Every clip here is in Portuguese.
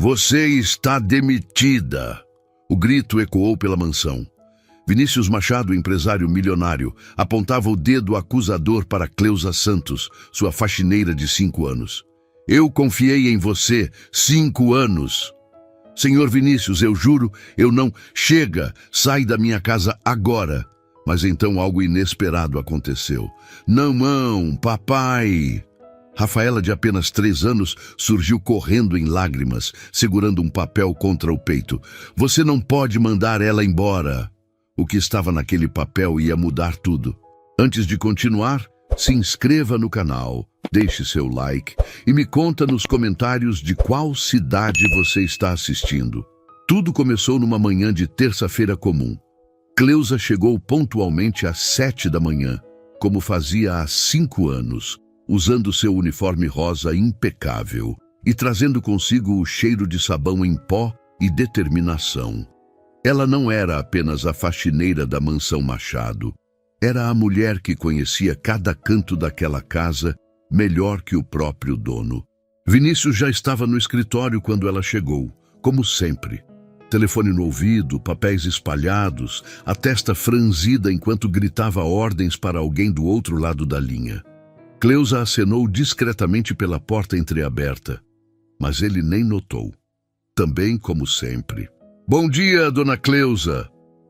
Você está demitida! O grito ecoou pela mansão. Vinícius Machado, empresário milionário, apontava o dedo acusador para Cleusa Santos, sua faxineira de 5 anos. Eu confiei em você 5 anos. Senhor Vinícius, eu juro, eu não... Chega, sai da minha casa agora. Mas então algo inesperado aconteceu. Não, papai! Rafaela, de apenas 3 anos, surgiu correndo em lágrimas, segurando um papel contra o peito. Você não pode mandar ela embora. O que estava naquele papel ia mudar tudo. Antes de continuar, se inscreva no canal, deixe seu like e me conta nos comentários de qual cidade você está assistindo. Tudo começou numa manhã de terça-feira comum. Cleusa chegou pontualmente às 7 da manhã, como fazia há 5 anos, usando seu uniforme rosa impecável e trazendo consigo o cheiro de sabão em pó e determinação. Ela não era apenas a faxineira da mansão Machado. Era a mulher que conhecia cada canto daquela casa melhor que o próprio dono. Vinícius já estava no escritório quando ela chegou, como sempre. Telefone no ouvido, papéis espalhados, a testa franzida enquanto gritava ordens para alguém do outro lado da linha. Cleusa acenou discretamente pela porta entreaberta, mas ele nem notou. Também, como sempre. Bom dia, dona Cleusa!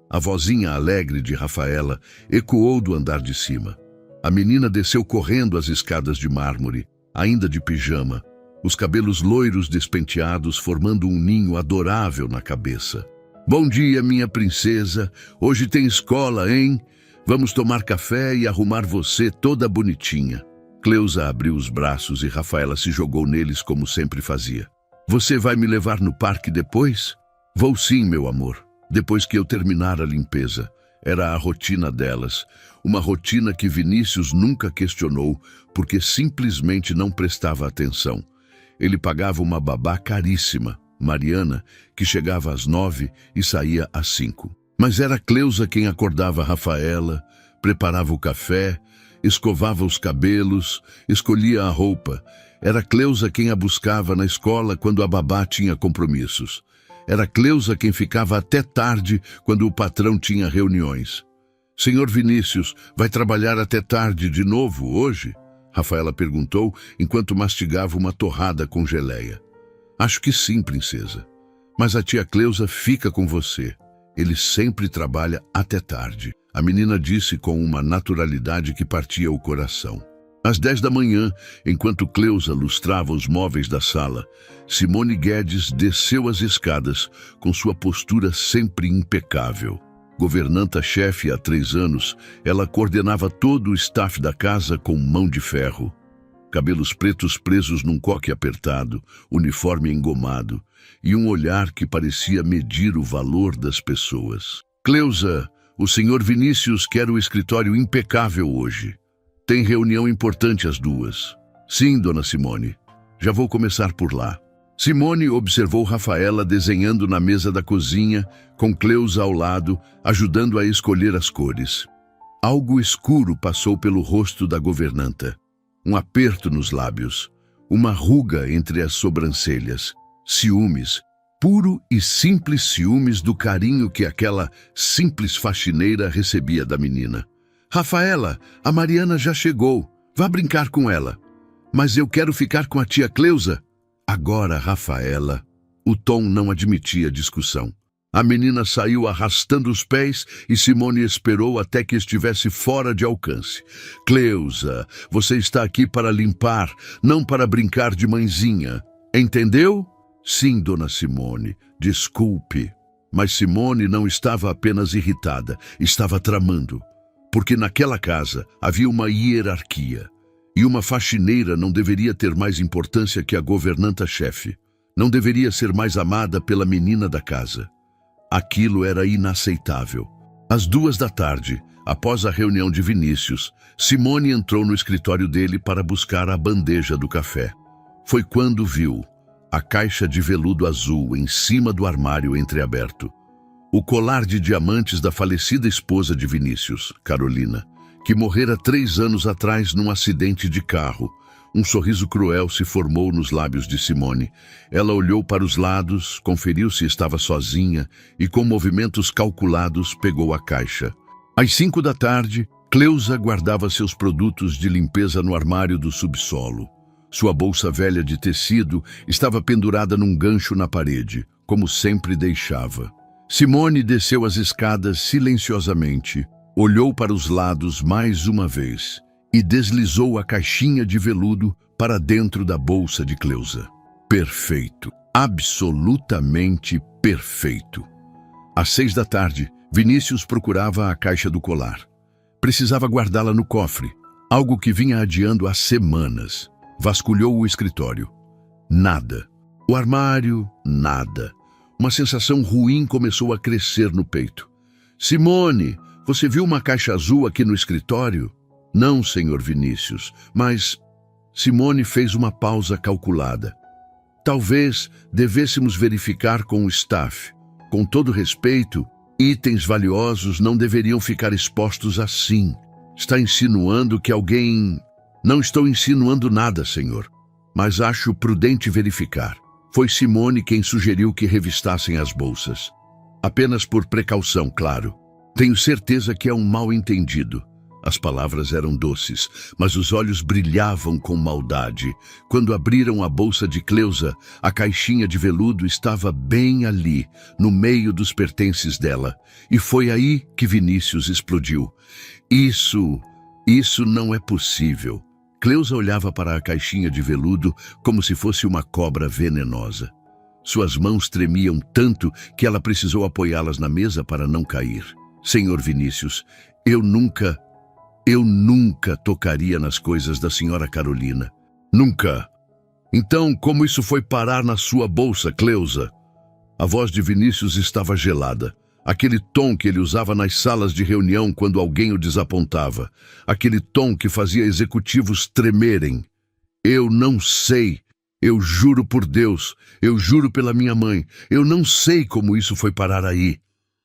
A vozinha alegre de Rafaela ecoou do andar de cima. A menina desceu correndo as escadas de mármore, ainda de pijama, os cabelos loiros despenteados formando um ninho adorável na cabeça. Bom dia, minha princesa! Hoje tem escola, hein? Vamos tomar café e arrumar você toda bonitinha. Cleusa abriu os braços e Rafaela se jogou neles como sempre fazia. Você vai me levar no parque depois? Vou sim, meu amor. Depois que eu terminar a limpeza. Era a rotina delas. Uma rotina que Vinícius nunca questionou, porque simplesmente não prestava atenção. Ele pagava uma babá caríssima, Mariana, que chegava às 9 e saía às 5. Mas era Cleusa quem acordava Rafaela, preparava o café, escovava os cabelos, escolhia a roupa. Era Cleusa quem a buscava na escola quando a babá tinha compromissos. Era Cleusa quem ficava até tarde quando o patrão tinha reuniões. Senhor Vinícius, vai trabalhar até tarde de novo hoje? Rafaela perguntou enquanto mastigava uma torrada com geleia. Acho que sim, princesa. Mas a tia Cleusa fica com você. Ele sempre trabalha até tarde. A menina disse com uma naturalidade que partia o coração. Às 10 da manhã, enquanto Cleusa lustrava os móveis da sala, Simone Guedes desceu as escadas com sua postura sempre impecável. Governanta-chefe há 3 anos, ela coordenava todo o staff da casa com mão de ferro. Cabelos pretos presos num coque apertado, uniforme engomado e um olhar que parecia medir o valor das pessoas. Cleusa, o senhor Vinícius quer o escritório impecável hoje. Tem reunião importante às 2. Sim, dona Simone. Já vou começar por lá. Simone observou Rafaela desenhando na mesa da cozinha, com Cleusa ao lado, ajudando a escolher as cores. Algo escuro passou pelo rosto da governanta. Um aperto nos lábios, uma ruga entre as sobrancelhas. Ciúmes, puro e simples ciúmes do carinho que aquela simples faxineira recebia da menina. Rafaela, a Mariana já chegou. Vá brincar com ela. Mas eu quero ficar com a tia Cleusa. Agora, Rafaela. O tom não admitia discussão. A menina saiu arrastando os pés e Simone esperou até que estivesse fora de alcance. Cleusa, você está aqui para limpar, não para brincar de mãezinha. Entendeu? Sim, dona Simone. Desculpe. Mas Simone não estava apenas irritada, estava tramando. Porque naquela casa havia uma hierarquia. E uma faxineira não deveria ter mais importância que a governanta-chefe. Não deveria ser mais amada pela menina da casa. Aquilo era inaceitável. Às 2 da tarde, após a reunião de Vinícius, Simone entrou no escritório dele para buscar a bandeja do café. Foi quando viu a caixa de veludo azul em cima do armário entreaberto. O colar de diamantes da falecida esposa de Vinícius, Carolina, que morrera 3 anos atrás num acidente de carro. Um sorriso cruel se formou nos lábios de Simone. Ela olhou para os lados, conferiu se estava sozinha e, com movimentos calculados, pegou a caixa. Às 5 da tarde, Cleusa guardava seus produtos de limpeza no armário do subsolo. Sua bolsa velha de tecido estava pendurada num gancho na parede, como sempre deixava. Simone desceu as escadas silenciosamente, olhou para os lados mais uma vez e deslizou a caixinha de veludo para dentro da bolsa de Cleusa. Perfeito. Absolutamente perfeito. Às 6 da tarde, Vinícius procurava a caixa do colar. Precisava guardá-la no cofre, algo que vinha adiando há semanas. Vasculhou o escritório. Nada. O armário, nada. Uma sensação ruim começou a crescer no peito. Simone, você viu uma caixa azul aqui no escritório? Não, senhor Vinícius, mas... Simone fez uma pausa calculada. Talvez devêssemos verificar com o staff. Com todo respeito, itens valiosos não deveriam ficar expostos assim. Está insinuando que alguém... Não estou insinuando nada, senhor, mas acho prudente verificar. Foi Simone quem sugeriu que revistassem as bolsas. Apenas por precaução, claro. Tenho certeza que é um mal-entendido. As palavras eram doces, mas os olhos brilhavam com maldade. Quando abriram a bolsa de Cleusa, a caixinha de veludo estava bem ali, no meio dos pertences dela. E foi aí que Vinícius explodiu. Isso não é possível. Cleusa olhava para a caixinha de veludo como se fosse uma cobra venenosa. Suas mãos tremiam tanto que ela precisou apoiá-las na mesa para não cair. Senhor Vinícius, eu nunca tocaria nas coisas da senhora Carolina. Nunca. Então, como isso foi parar na sua bolsa, Cleusa? A voz de Vinícius estava gelada. Aquele tom que ele usava nas salas de reunião quando alguém o desapontava. Aquele tom que fazia executivos tremerem. Eu não sei. Eu juro por Deus. Eu juro pela minha mãe. Eu não sei como isso foi parar aí.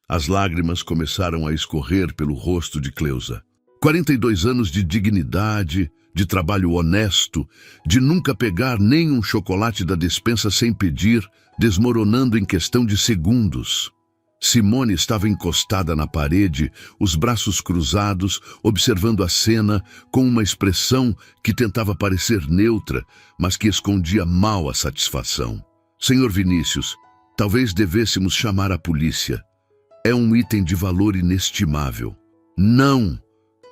As lágrimas começaram a escorrer pelo rosto de Cleusa. 42 anos de dignidade, de trabalho honesto, de nunca pegar nem um chocolate da despensa sem pedir, desmoronando em questão de segundos. Simone estava encostada na parede, os braços cruzados, observando a cena com uma expressão que tentava parecer neutra, mas que escondia mal a satisfação. Senhor Vinícius, talvez devêssemos chamar a polícia. É um item de valor inestimável. Não!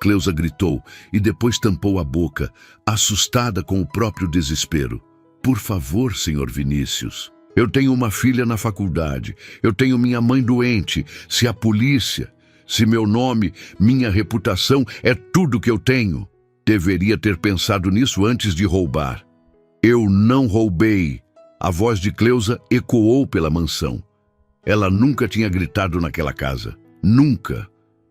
Cleusa gritou e depois tampou a boca, assustada com o próprio desespero. Por favor, senhor Vinícius. Eu tenho uma filha na faculdade. Eu tenho minha mãe doente. Se a polícia, se meu nome, minha reputação é tudo que eu tenho. Deveria ter pensado nisso antes de roubar. Eu não roubei. A voz de Cleusa ecoou pela mansão. Ela nunca tinha gritado naquela casa. Nunca.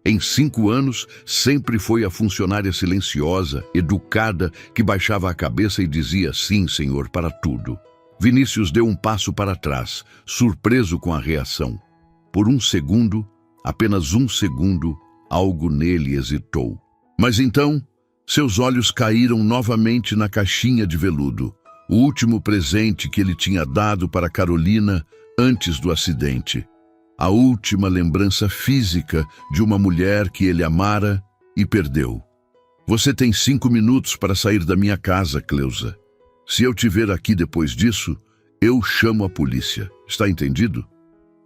Em 5 anos, sempre foi a funcionária silenciosa, educada, que baixava a cabeça e dizia sim, senhor, para tudo. Vinícius deu um passo para trás, surpreso com a reação. Por um segundo, apenas um segundo, algo nele hesitou. Mas então, seus olhos caíram novamente na caixinha de veludo, o último presente que ele tinha dado para Carolina antes do acidente. A última lembrança física de uma mulher que ele amara e perdeu. Você tem 5 minutos para sair da minha casa, Cleusa. Se eu te ver aqui depois disso, eu chamo a polícia. Está entendido?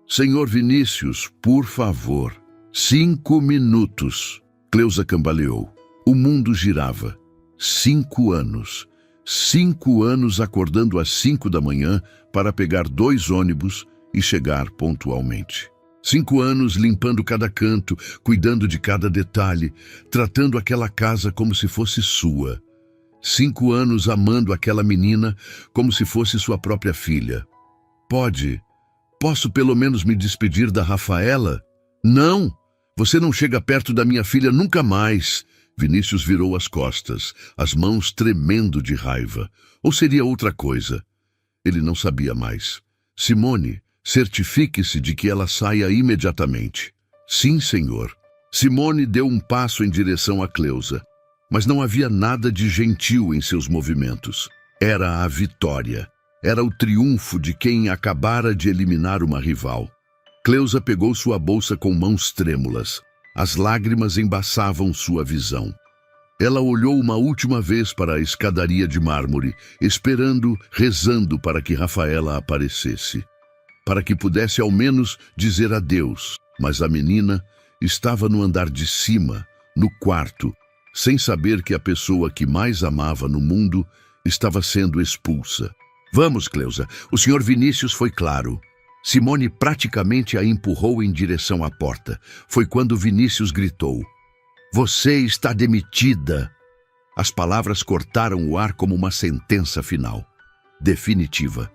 Senhor Vinícius, por favor. 5 minutos. Cleusa cambaleou. O mundo girava. 5 anos. 5 anos acordando às 5 da manhã para pegar 2 ônibus e chegar pontualmente. 5 anos limpando cada canto, cuidando de cada detalhe, tratando aquela casa como se fosse sua. 5 anos amando aquela menina como se fosse sua própria filha. Posso pelo menos me despedir da Rafaela? Não! Você não chega perto da minha filha nunca mais! Vinícius virou as costas, as mãos tremendo de raiva. Ou seria outra coisa? Ele não sabia mais. Simone, certifique-se de que ela saia imediatamente. Sim, senhor. Simone deu um passo em direção a Cleusa. Mas não havia nada de gentil em seus movimentos. Era a vitória. Era o triunfo de quem acabara de eliminar uma rival. Cleusa pegou sua bolsa com mãos trêmulas. As lágrimas embaçavam sua visão. Ela olhou uma última vez para a escadaria de mármore, esperando, rezando para que Rafaela aparecesse. Para que pudesse ao menos dizer adeus. Mas a menina estava no andar de cima, no quarto, sem saber que a pessoa que mais amava no mundo estava sendo expulsa. Vamos, Cleusa. O Sr. Vinícius foi claro. Simone praticamente a empurrou em direção à porta. Foi quando Vinícius gritou: "Você está demitida!" As palavras cortaram o ar como uma sentença final. Definitiva.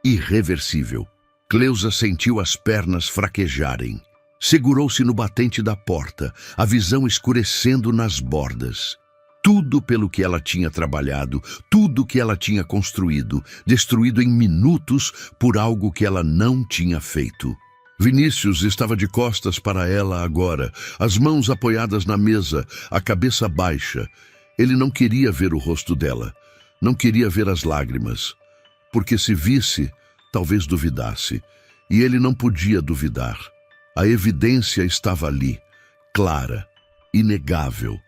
Irreversível. Cleusa sentiu as pernas fraquejarem. Segurou-se no batente da porta, a visão escurecendo nas bordas. Tudo pelo que ela tinha trabalhado, tudo que ela tinha construído, destruído em minutos por algo que ela não tinha feito. Vinícius estava de costas para ela agora, as mãos apoiadas na mesa, a cabeça baixa. Ele não queria ver o rosto dela, não queria ver as lágrimas, porque se visse, talvez duvidasse. E ele não podia duvidar. A evidência estava ali, clara, inegável.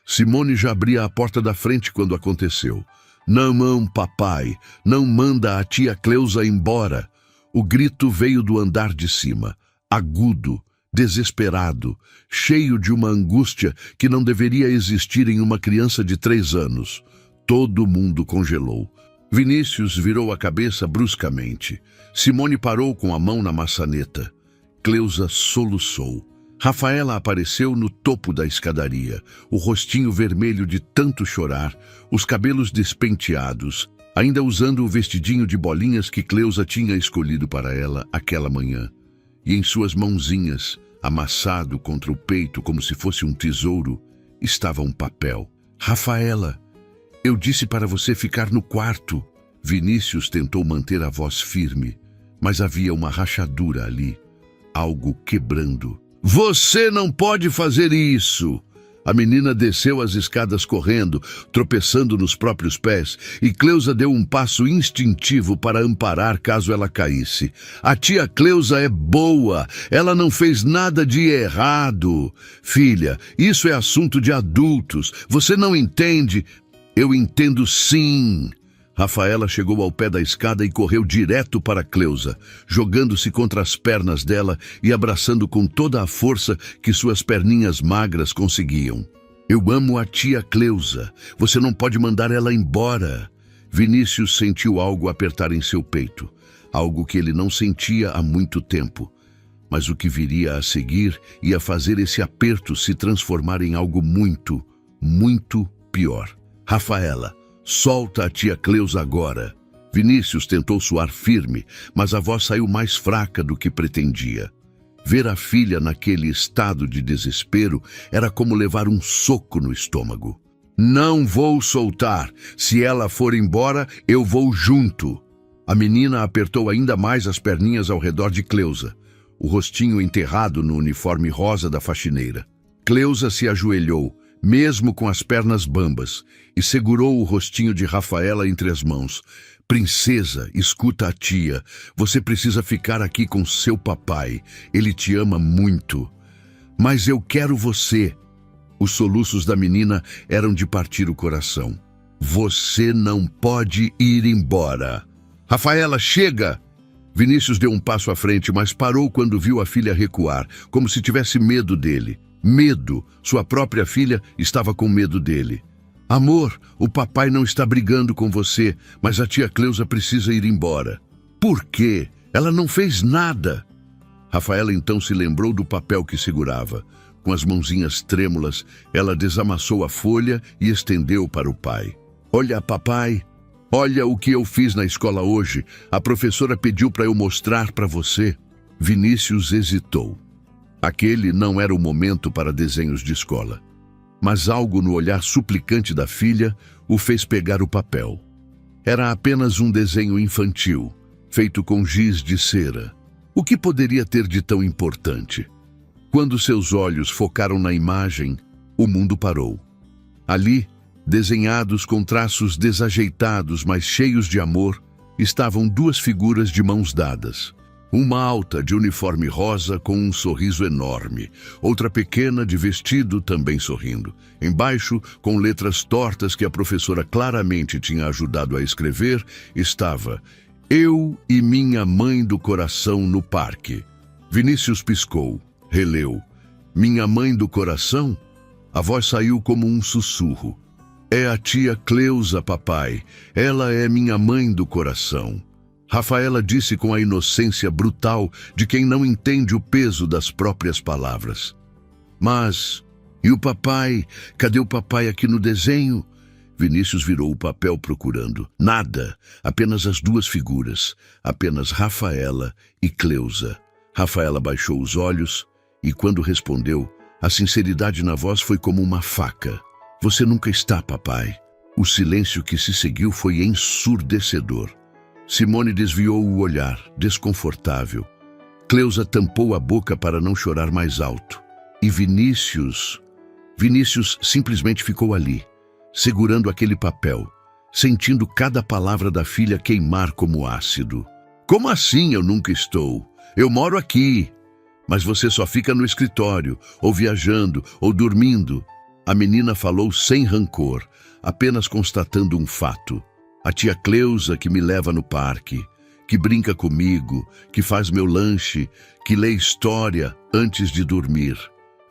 Simone já abria a porta da frente quando aconteceu. Não, papai, não manda a tia Cleusa embora. O grito veio do andar de cima, agudo, desesperado, cheio de uma angústia que não deveria existir em uma criança de 3 anos. Todo mundo congelou. Vinícius virou a cabeça bruscamente. Simone parou com a mão na maçaneta. Cleusa soluçou. Rafaela apareceu no topo da escadaria, o rostinho vermelho de tanto chorar, os cabelos despenteados, ainda usando o vestidinho de bolinhas que Cleusa tinha escolhido para ela aquela manhã. E em suas mãozinhas, amassado contra o peito como se fosse um tesouro, estava um papel. "Rafaela, eu disse para você ficar no quarto." Vinícius tentou manter a voz firme, mas havia uma rachadura ali, algo quebrando. "Você não pode fazer isso!" A menina desceu as escadas correndo, tropeçando nos próprios pés, e Cleusa deu um passo instintivo para amparar caso ela caísse. "A tia Cleusa é boa, ela não fez nada de errado. Filha, isso é assunto de adultos, você não entende?" "Eu entendo sim." Rafaela chegou ao pé da escada e correu direto para Cleusa, jogando-se contra as pernas dela e abraçando com toda a força que suas perninhas magras conseguiam. "Eu amo a tia Cleusa. Você não pode mandar ela embora." Vinícius sentiu algo apertar em seu peito, algo que ele não sentia há muito tempo. Mas o que viria a seguir ia fazer esse aperto se transformar em algo muito, muito pior. "Rafaela, solta a tia Cleusa agora." Vinícius tentou soar firme, mas a voz saiu mais fraca do que pretendia. Ver a filha naquele estado de desespero era como levar um soco no estômago. "Não vou soltar. Se ela for embora, eu vou junto." A menina apertou ainda mais as perninhas ao redor de Cleusa, o rostinho enterrado no uniforme rosa da faxineira. Cleusa se ajoelhou, mesmo com as pernas bambas, e segurou o rostinho de Rafaela entre as mãos. "Princesa, escuta a tia. Você precisa ficar aqui com seu papai. Ele te ama muito." "Mas eu quero você." Os soluços da menina eram de partir o coração. "Você não pode ir embora." "Rafaela, chega!" Vinícius deu um passo à frente, mas parou quando viu a filha recuar, como se tivesse medo dele. Medo. Sua própria filha estava com medo dele. "Amor, o papai não está brigando com você, mas a tia Cleusa precisa ir embora." "Por quê? Ela não fez nada." Rafaela então se lembrou do papel que segurava. Com as mãozinhas trêmulas, ela desamassou a folha e estendeu para o pai. "Olha, papai, olha o que eu fiz na escola hoje. A professora pediu para eu mostrar para você." Vinícius hesitou. Aquele não era o momento para desenhos de escola. Mas algo no olhar suplicante da filha o fez pegar o papel. Era apenas um desenho infantil, feito com giz de cera. O que poderia ter de tão importante? Quando seus olhos focaram na imagem, o mundo parou. Ali, desenhados com traços desajeitados, mas cheios de amor, estavam duas figuras de mãos dadas. Uma alta, de uniforme rosa, com um sorriso enorme. Outra pequena, de vestido, também sorrindo. Embaixo, com letras tortas que a professora claramente tinha ajudado a escrever, estava: "Eu e minha mãe do coração no parque." Vinícius piscou, releu: "Minha mãe do coração?" A voz saiu como um sussurro. "É a tia Cleusa, papai. Ela é minha mãe do coração." Rafaela disse com a inocência brutal de quem não entende o peso das próprias palavras. "Mas, e o papai? Cadê o papai aqui no desenho?" Vinícius virou o papel procurando. Nada, apenas as duas figuras, apenas Rafaela e Cleusa. Rafaela baixou os olhos e, quando respondeu, a sinceridade na voz foi como uma faca. "Você nunca está, papai." O silêncio que se seguiu foi ensurdecedor. Simone desviou o olhar, desconfortável. Cleusa tampou a boca para não chorar mais alto. E Vinícius simplesmente ficou ali, segurando aquele papel, sentindo cada palavra da filha queimar como ácido. "Como assim eu nunca estou? Eu moro aqui." "Mas você só fica no escritório, ou viajando, ou dormindo." A menina falou sem rancor, apenas constatando um fato. "A tia Cleusa que me leva no parque, que brinca comigo, que faz meu lanche, que lê história antes de dormir."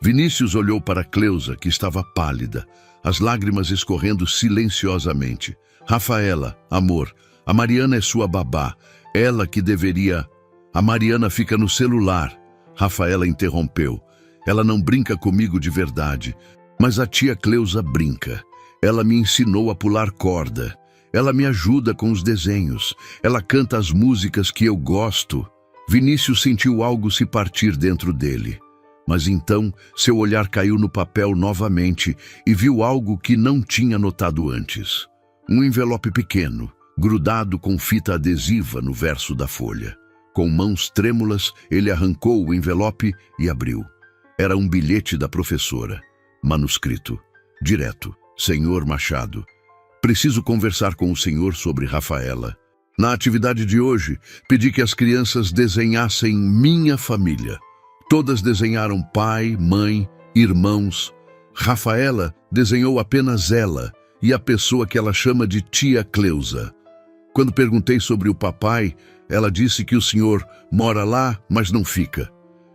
Vinícius olhou para Cleusa, que estava pálida, as lágrimas escorrendo silenciosamente. "Rafaela, amor, a Mariana é sua babá, ela que deveria..." "A Mariana fica no celular." Rafaela interrompeu. "Ela não brinca comigo de verdade, mas a tia Cleusa brinca. Ela me ensinou a pular corda. Ela me ajuda com os desenhos. Ela canta as músicas que eu gosto." Vinícius sentiu algo se partir dentro dele. Mas então, seu olhar caiu no papel novamente e viu algo que não tinha notado antes. Um envelope pequeno, grudado com fita adesiva no verso da folha. Com mãos trêmulas, ele arrancou o envelope e abriu. Era um bilhete da professora. Manuscrito. Direto. "Senhor Machado, preciso conversar com o senhor sobre Rafaela. Na atividade de hoje, pedi que as crianças desenhassem minha família. Todas desenharam pai, mãe, irmãos. Rafaela desenhou apenas ela e a pessoa que ela chama de tia Cleusa. Quando perguntei sobre o papai, ela disse que o senhor mora lá, mas não fica.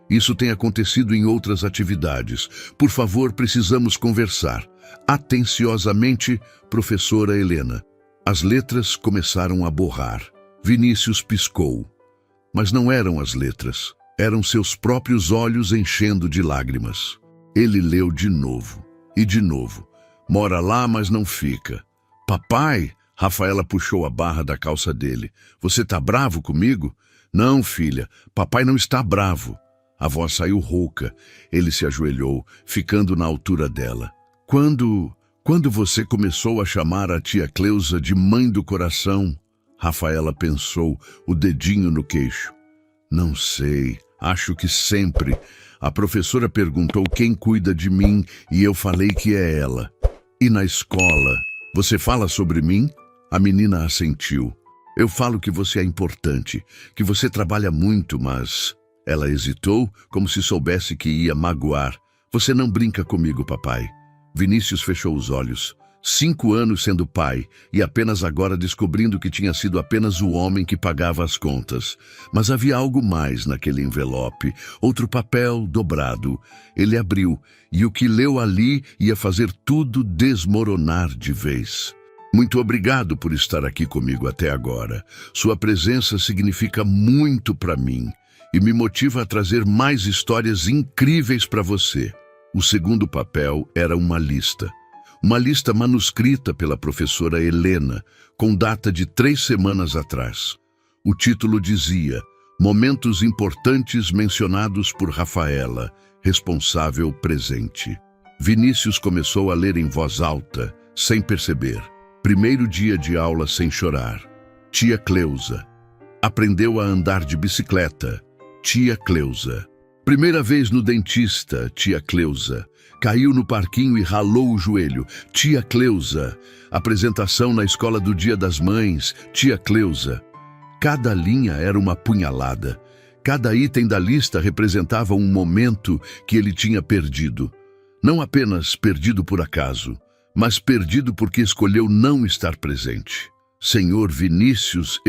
Isso tem acontecido em outras atividades. Por favor, precisamos conversar. Atenciosamente, professora Helena." As letras começaram a borrar. Vinícius piscou. Mas não eram as letras. Eram seus próprios olhos enchendo de lágrimas. Ele leu de novo. E de novo. "Mora lá, mas não fica." "Papai?" Rafaela puxou a barra da calça dele. "Você tá bravo comigo?" "Não, filha. Papai não está bravo." A voz saiu rouca. Ele se ajoelhou, ficando na altura dela. Quando você começou a chamar a tia Cleusa de mãe do coração?" Rafaela pensou, o dedinho no queixo. "Não sei. Acho que sempre. A professora perguntou quem cuida de mim e eu falei que é ela." "E na escola? Você fala sobre mim?" A menina assentiu. "Eu falo que você é importante, que você trabalha muito, mas..." Ela hesitou, como se soubesse que ia magoar. "Você não brinca comigo, papai." Vinícius fechou os olhos. 5 anos sendo pai, e apenas agora descobrindo que tinha sido apenas o homem que pagava as contas. Mas havia algo mais naquele envelope, outro papel dobrado. Ele abriu, e o que leu ali ia fazer tudo desmoronar de vez. "Muito obrigado por estar aqui comigo até agora. Sua presença significa muito para mim e me motiva a trazer mais histórias incríveis para você." O segundo papel era uma lista. Uma lista manuscrita pela professora Helena, com data de 3 semanas atrás. O título dizia: "Momentos importantes mencionados por Rafaela, responsável presente." Vinícius começou a ler em voz alta, sem perceber. Primeiro dia de aula sem chorar. Tia Cleusa. Aprendeu a andar de bicicleta. Tia Cleusa. Primeira vez no dentista, tia Cleusa. Caiu no parquinho e ralou o joelho, tia Cleusa. Apresentação na escola do Dia das Mães, tia Cleusa. Cada linha era uma punhalada. Cada item da lista representava um momento que ele tinha perdido. Não apenas perdido por acaso, mas perdido porque escolheu não estar presente. Senhor Vinícius,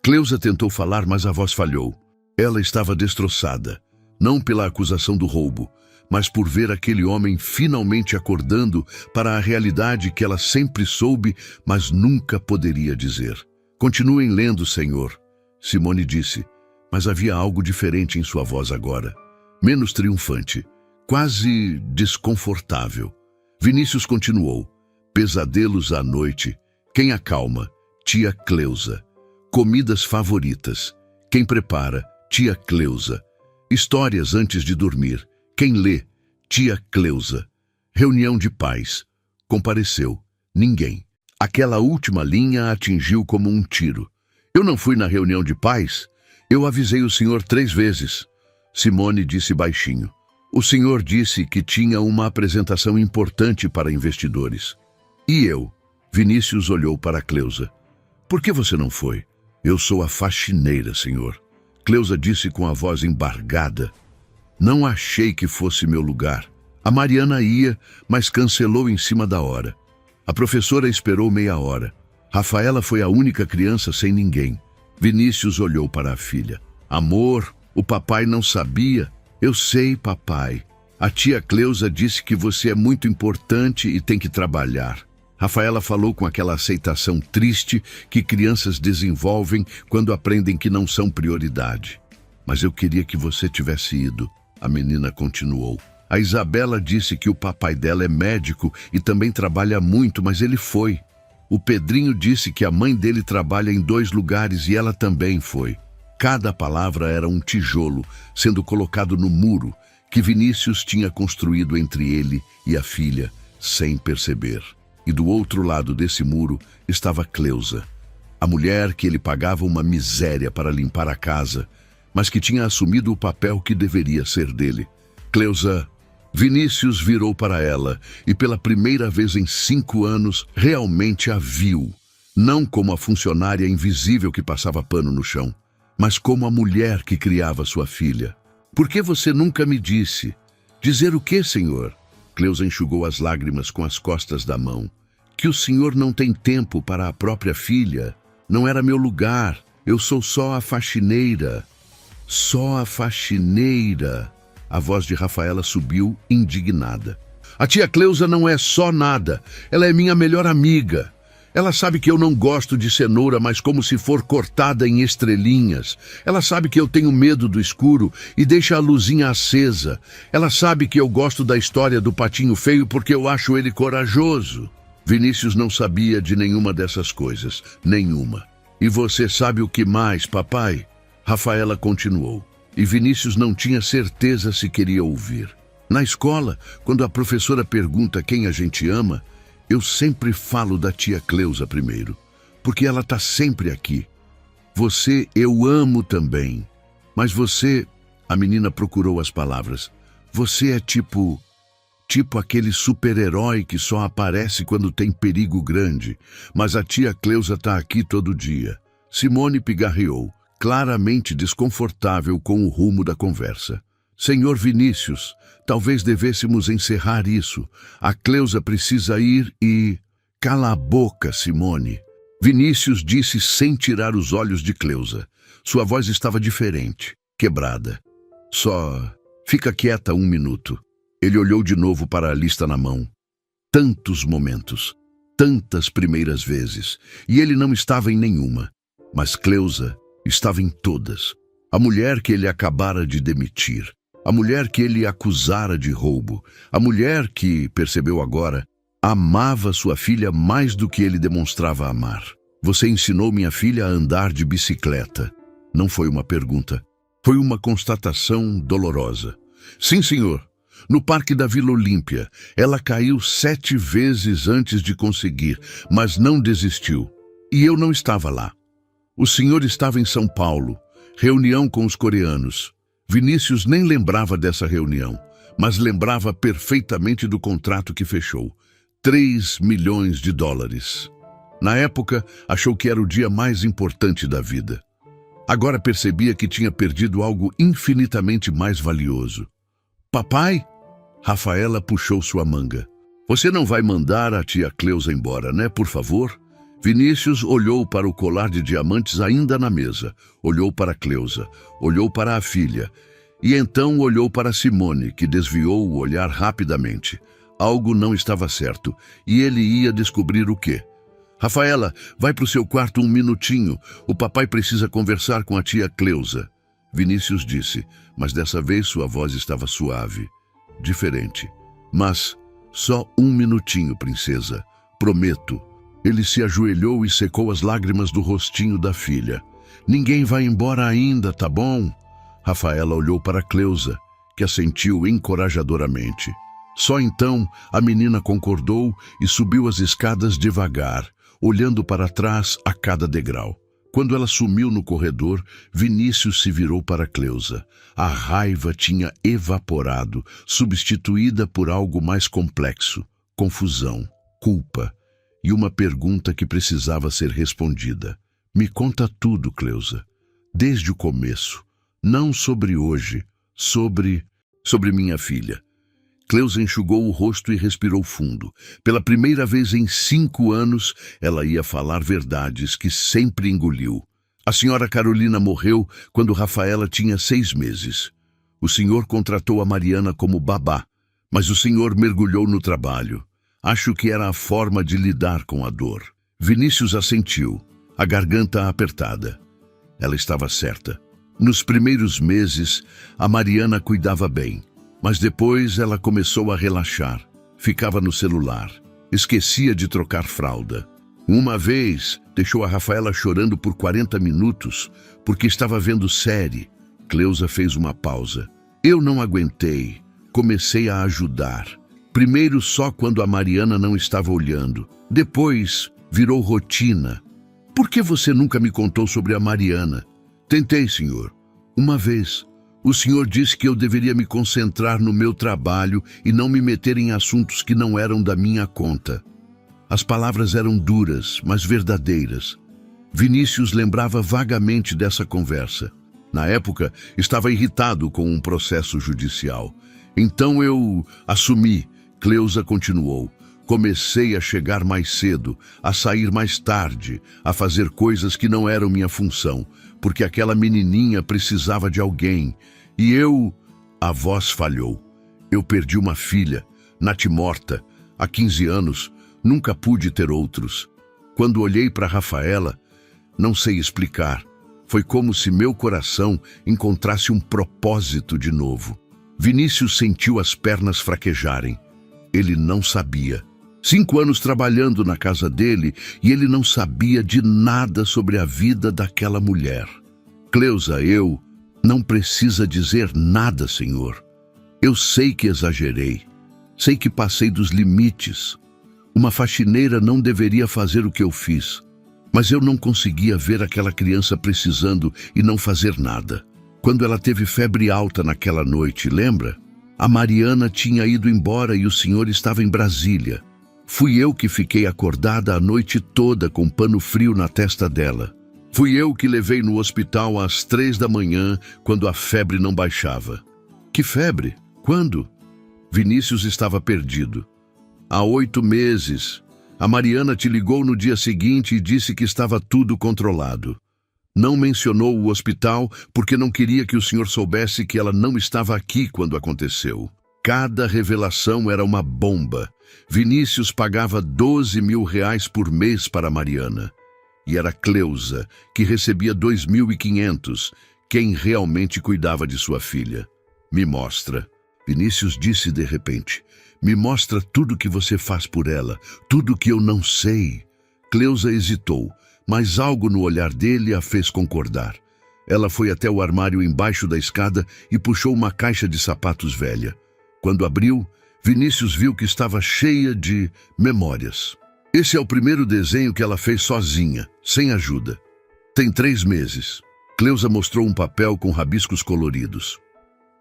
Cleusa tentou falar, mas a voz falhou. Ela estava destroçada, não pela acusação do roubo, mas por ver aquele homem finalmente acordando para a realidade que ela sempre soube, mas nunca poderia dizer. Continuem lendo, senhor, Simone disse, mas havia algo diferente em sua voz agora. Menos triunfante, quase desconfortável. Vinícius continuou. Pesadelos à noite. Quem acalma? Tia Cleusa. Comidas favoritas. Quem prepara? Tia Cleusa. Histórias antes de dormir. Quem lê? Tia Cleusa. Reunião de pais. Compareceu. Ninguém. Aquela última linha a atingiu como um tiro. Eu não fui na reunião de pais? Eu avisei o senhor 3 vezes. Simone disse baixinho. O senhor disse que tinha uma apresentação importante para investidores. E eu? Vinícius olhou para Cleusa. Por que você não foi? Eu sou a faxineira, senhor. Cleusa disse com a voz embargada. Não achei que fosse meu lugar. A Mariana ia, mas cancelou em cima da hora. A professora esperou meia hora. Rafaela foi a única criança sem ninguém. Vinícius olhou para a filha. Amor, o papai não sabia. Eu sei, papai. A tia Cleusa disse que você é muito importante e tem que trabalhar. Rafaela falou com aquela aceitação triste que crianças desenvolvem quando aprendem que não são prioridade. Mas eu queria que você tivesse ido. A menina continuou. A Isabela disse que o papai dela é médico e também trabalha muito, mas ele foi. O Pedrinho disse que a mãe dele trabalha em 2 lugares e ela também foi. Cada palavra era um tijolo sendo colocado no muro que Vinícius tinha construído entre ele e a filha, sem perceber. E do outro lado desse muro estava Cleusa, a mulher que ele pagava uma miséria para limpar a casa, mas que tinha assumido o papel que deveria ser dele. Cleusa, Vinícius virou para ela e pela primeira vez em 5 anos realmente a viu, não como a funcionária invisível que passava pano no chão, mas como a mulher que criava sua filha. Por que você nunca me disse? Dizer o quê, senhor? Cleusa enxugou as lágrimas com as costas da mão. Que o senhor não tem tempo para a própria filha. Não era meu lugar. Eu sou só a faxineira. Só a faxineira. A voz de Rafaela subiu, indignada. A tia Cleusa não é só nada. Ela é minha melhor amiga. Ela sabe que eu não gosto de cenoura, mas como se for cortada em estrelinhas. Ela sabe que eu tenho medo do escuro e deixa a luzinha acesa. Ela sabe que eu gosto da história do patinho feio porque eu acho ele corajoso. Vinícius não sabia de nenhuma dessas coisas. Nenhuma. E você sabe o que mais, papai? Rafaela continuou. E Vinícius não tinha certeza se queria ouvir. Na escola, quando a professora pergunta quem a gente ama, eu sempre falo da tia Cleusa primeiro, porque ela está sempre aqui. Você eu amo também, mas você... A menina procurou as palavras. Você é tipo aquele super-herói que só aparece quando tem perigo grande, mas a tia Cleusa está aqui todo dia. Simone pigarreou, claramente desconfortável com o rumo da conversa. Senhor Vinícius, talvez devêssemos encerrar isso. A Cleusa precisa ir e... Cala a boca, Simone. Vinícius disse sem tirar os olhos de Cleusa. Sua voz estava diferente, quebrada. Só... Fica quieta 1 minuto. Ele olhou de novo para a lista na mão. Tantos momentos, tantas primeiras vezes, e ele não estava em nenhuma. Mas Cleusa estava em todas. A mulher que ele acabara de demitir. A mulher que ele acusara de roubo. A mulher que, percebeu agora, amava sua filha mais do que ele demonstrava amar. Você ensinou minha filha a andar de bicicleta. Não foi uma pergunta. Foi uma constatação dolorosa. Sim, senhor. No parque da Vila Olímpia, ela caiu 7 vezes antes de conseguir, mas não desistiu. E eu não estava lá. O senhor estava em São Paulo. Reunião com os coreanos. Vinícius nem lembrava dessa reunião, mas lembrava perfeitamente do contrato que fechou. 3 milhões de dólares. Na época, achou que era o dia mais importante da vida. Agora percebia que tinha perdido algo infinitamente mais valioso. Papai? Rafaela puxou sua manga. Você não vai mandar a tia Cleusa embora, né, por favor? Vinícius olhou para o colar de diamantes ainda na mesa, olhou para Cleusa, olhou para a filha, e então olhou para Simone, que desviou o olhar rapidamente. Algo não estava certo, e ele ia descobrir o quê. Rafaela, vai para o seu quarto um minutinho, o papai precisa conversar com a tia Cleusa. Vinícius disse, mas dessa vez sua voz estava suave, diferente. Mas, só um minutinho, princesa, prometo. Ele se ajoelhou e secou as lágrimas do rostinho da filha. Ninguém vai embora ainda, tá bom? Rafaela olhou para Cleusa, que assentiu encorajadoramente. Só então a menina concordou e subiu as escadas devagar, olhando para trás a cada degrau. Quando ela sumiu no corredor, Vinícius se virou para Cleusa. A raiva tinha evaporado, substituída por algo mais complexo: confusão, culpa e uma pergunta que precisava ser respondida. Me conta tudo, Cleusa, desde o começo. Não sobre hoje, sobre minha filha. Cleusa enxugou o rosto e respirou fundo. Pela primeira vez em 5 anos, ela ia falar verdades que sempre engoliu. A senhora Carolina morreu quando Rafaela tinha 6 meses. O senhor contratou a Mariana como babá, mas o senhor mergulhou no trabalho. Acho que era a forma de lidar com a dor. Vinícius assentiu, a garganta apertada. Ela estava certa. Nos primeiros meses, a Mariana cuidava bem. Mas depois ela começou a relaxar, ficava no celular, esquecia de trocar fralda. Uma vez, deixou a Rafaela chorando por 40 minutos, porque estava vendo série. Cleusa fez uma pausa. Eu não aguentei, comecei a ajudar. Primeiro só quando a Mariana não estava olhando. Depois, virou rotina. Por que você nunca me contou sobre a Mariana? Tentei, senhor. Uma vez. O senhor disse que eu deveria me concentrar no meu trabalho e não me meter em assuntos que não eram da minha conta. As palavras eram duras, mas verdadeiras. Vinícius lembrava vagamente dessa conversa. Na época, estava irritado com um processo judicial. Então eu assumi. Cleusa continuou. Comecei a chegar mais cedo, a sair mais tarde, a fazer coisas que não eram minha função, porque aquela menininha precisava de alguém. E eu... A voz falhou. Eu perdi uma filha, natimorta, há 15 anos, nunca pude ter outros. Quando olhei para Rafaela, não sei explicar, foi como se meu coração encontrasse um propósito de novo. Vinícius sentiu as pernas fraquejarem. Ele não sabia. 5 anos trabalhando na casa dele e ele não sabia de nada sobre a vida daquela mulher. Cleusa, eu... Não precisa dizer nada, senhor. Eu sei que exagerei. Sei que passei dos limites. Uma faxineira não deveria fazer o que eu fiz. Mas eu não conseguia ver aquela criança precisando e não fazer nada. Quando ela teve febre alta naquela noite, lembra? A Mariana tinha ido embora e o senhor estava em Brasília. Fui eu que fiquei acordada a noite toda com pano frio na testa dela. Fui eu que levei no hospital às 3 da manhã, quando a febre não baixava. Que febre? Quando? Vinícius estava perdido. Há 8 meses. A Mariana te ligou no dia seguinte e disse que estava tudo controlado. Não mencionou o hospital porque não queria que o senhor soubesse que ela não estava aqui quando aconteceu. Cada revelação era uma bomba. Vinícius pagava 12 mil reais por mês para a Mariana. E era Cleusa, que recebia 2.500, quem realmente cuidava de sua filha. Me mostra. Vinícius disse de repente. Me mostra tudo que você faz por ela, tudo que eu não sei. Cleusa hesitou, mas algo no olhar dele a fez concordar. Ela foi até o armário embaixo da escada e puxou uma caixa de sapatos velha. Quando abriu, Vinícius viu que estava cheia de memórias. Esse é o primeiro desenho que ela fez sozinha, sem ajuda. Tem 3 meses. Cleusa mostrou um papel com rabiscos coloridos.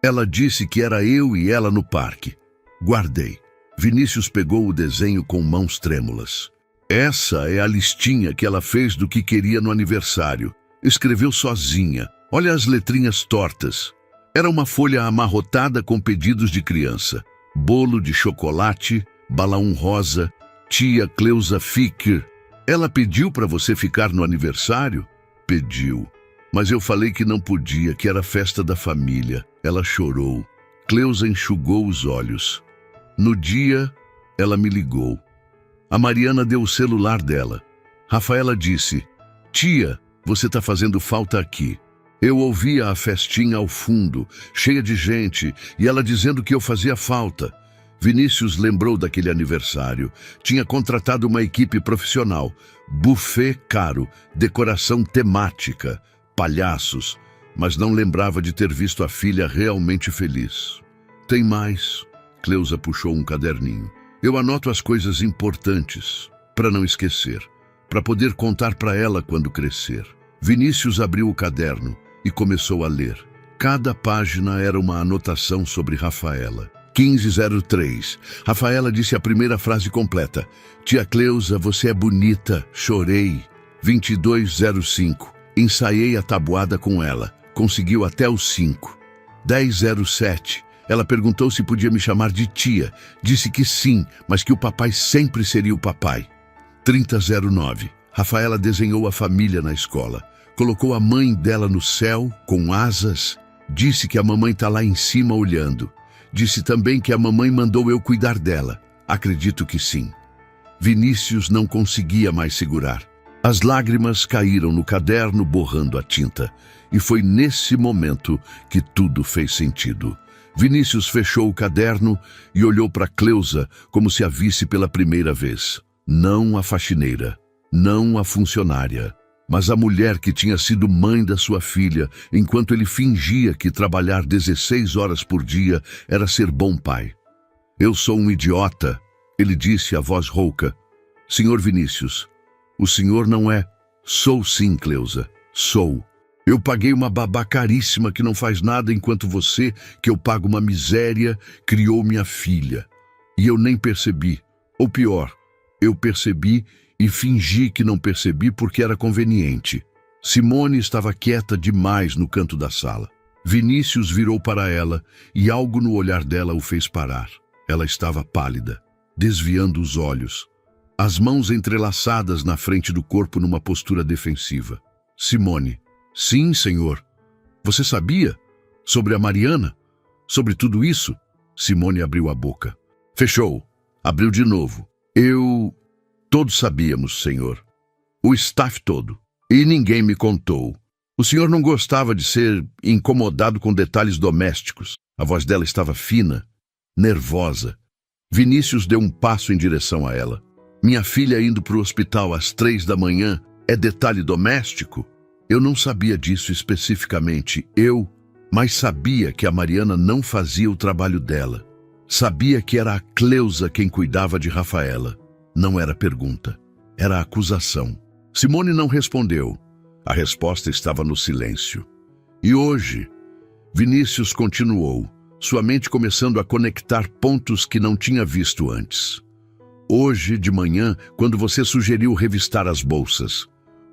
Ela disse que era eu e ela no parque. Guardei. Vinícius pegou o desenho com mãos trêmulas. Essa é a listinha que ela fez do que queria no aniversário. Escreveu sozinha. Olha as letrinhas tortas. Era uma folha amarrotada com pedidos de criança. Bolo de chocolate, balão rosa, tia Cleusa Ficker. Ela pediu para você ficar no aniversário? Pediu. Mas eu falei que não podia, que era festa da família. Ela chorou. Cleusa enxugou os olhos. No dia, ela me ligou. A Mariana deu o celular dela. Rafaela disse: tia, você está fazendo falta aqui. Eu ouvia a festinha ao fundo, cheia de gente, e ela dizendo que eu fazia falta. Vinícius lembrou daquele aniversário. Tinha contratado uma equipe profissional. Buffet caro, decoração temática, palhaços, mas não lembrava de ter visto a filha realmente feliz. Tem mais. Cleusa puxou um caderninho. Eu anoto as coisas importantes, para não esquecer, para poder contar para ela quando crescer. Vinícius abriu o caderno e começou a ler. Cada página era uma anotação sobre Rafaela. 1503. Rafaela disse a primeira frase completa. Tia Cleusa, você é bonita. Chorei. 2205. Ensaiei a tabuada com ela. Conseguiu até os 5. 1007. Ela perguntou se podia me chamar de tia. Disse que sim, mas que o papai sempre seria o papai. 3009. Rafaela desenhou a família na escola. Colocou a mãe dela no céu, com asas. Disse que a mamãe está lá em cima olhando. Disse também que a mamãe mandou eu cuidar dela. Acredito que sim. Vinícius não conseguia mais segurar. As lágrimas caíram no caderno, borrando a tinta. E foi nesse momento que tudo fez sentido. Vinícius fechou o caderno e olhou para Cleusa como se a visse pela primeira vez. Não a faxineira, não a funcionária, mas a mulher que tinha sido mãe da sua filha, enquanto ele fingia que trabalhar 16 horas por dia era ser bom pai. Eu sou um idiota, ele disse a voz rouca. Senhor Vinícius, o senhor não é... Sou sim, Cleusa, sou. Eu paguei uma babá caríssima que não faz nada enquanto você, que eu pago uma miséria, criou minha filha. E eu nem percebi. Ou pior, eu percebi e fingi que não percebi porque era conveniente. Simone estava quieta demais no canto da sala. Vinícius virou para ela e algo no olhar dela o fez parar. Ela estava pálida, desviando os olhos, as mãos entrelaçadas na frente do corpo numa postura defensiva. Simone: sim, senhor. Você sabia? Sobre a Mariana? Sobre tudo isso? Simone abriu a boca. Fechou. Abriu de novo. Todos sabíamos, senhor. O staff todo. E ninguém me contou. O senhor não gostava de ser incomodado com detalhes domésticos. A voz dela estava fina, nervosa. Vinícius deu um passo em direção a ela. Minha filha indo para o hospital às 3 da manhã é detalhe doméstico? Eu não sabia disso especificamente, mas sabia que a Mariana não fazia o trabalho dela. Sabia que era a Cleusa quem cuidava de Rafaela. Não era pergunta, era acusação. Simone não respondeu. A resposta estava no silêncio. E hoje, Vinícius continuou, sua mente começando a conectar pontos que não tinha visto antes. Hoje, de manhã, quando você sugeriu revistar as bolsas,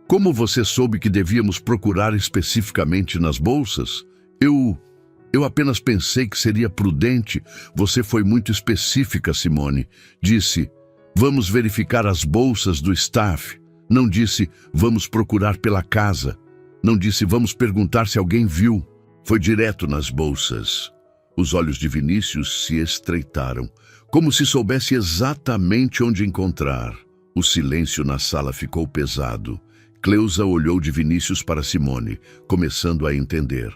como você soube que devíamos procurar especificamente nas bolsas? Eu apenas pensei que seria prudente. Você foi muito específica, Simone. Disse, vamos verificar as bolsas do staff. Não disse, vamos procurar pela casa. Não disse, vamos perguntar se alguém viu. Foi direto nas bolsas. Os olhos de Vinícius se estreitaram, como se soubesse exatamente onde encontrar. O silêncio na sala ficou pesado. Cleusa olhou de Vinícius para Simone, começando a entender.